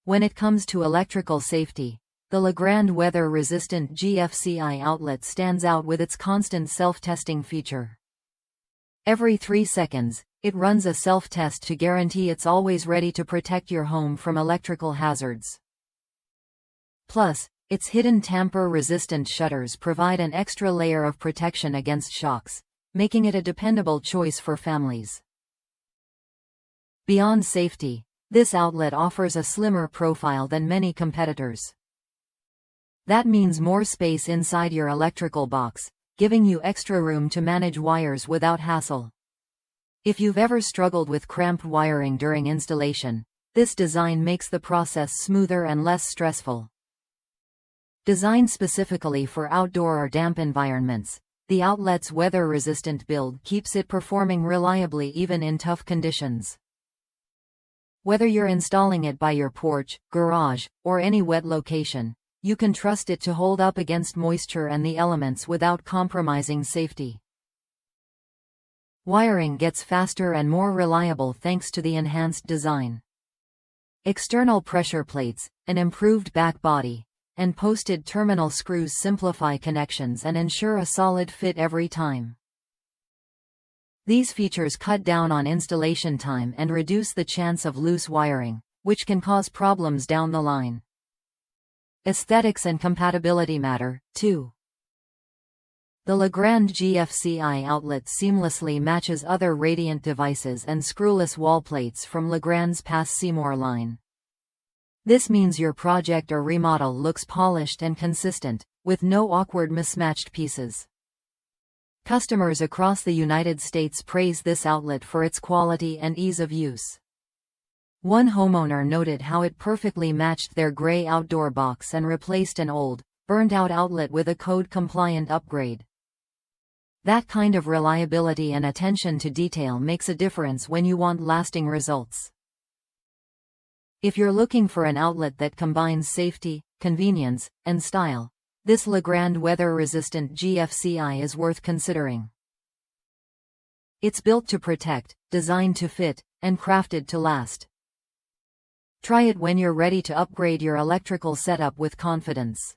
When it comes to electrical safety, the Legrand Weather-Resistant GFCI Outlet stands out with its constant self-testing feature. Every 3 seconds, it runs a self-test to guarantee it's always ready to protect your home from electrical hazards. Plus, its hidden tamper-resistant shutters provide an extra layer of protection against shocks, making it a dependable choice for families. Beyond safety, this outlet offers a slimmer profile than many competitors. That means more space inside your electrical box, giving you extra room to manage wires without hassle. If you've ever struggled with cramped wiring during installation, this design makes the process smoother and less stressful. Designed specifically for outdoor or damp environments, the outlet's weather-resistant build keeps it performing reliably even in tough conditions. Whether you're installing it by your porch, garage, or any wet location, you can trust it to hold up against moisture and the elements without compromising safety. Wiring gets faster and more reliable thanks to the enhanced design. External pressure plates, an improved back body, and posted terminal screws simplify connections and ensure a solid fit every time. These features cut down on installation time and reduce the chance of loose wiring, which can cause problems down the line. Aesthetics and compatibility matter, too. The Legrand GFCI Outlet seamlessly matches other Radiant devices and screwless wall plates from Legrand's Pass Seymour line. This means your project or remodel looks polished and consistent, with no awkward mismatched pieces. Customers across the United States praise this outlet for its quality and ease of use. One homeowner noted how it perfectly matched their gray outdoor box and replaced an old, burned-out outlet with a code-compliant upgrade. That kind of reliability and attention to detail makes a difference when you want lasting results. If you're looking for an outlet that combines safety, convenience, and style, this Legrand Weather-Resistant GFCI is worth considering. It's built to protect, designed to fit, and crafted to last. Try it when you're ready to upgrade your electrical setup with confidence.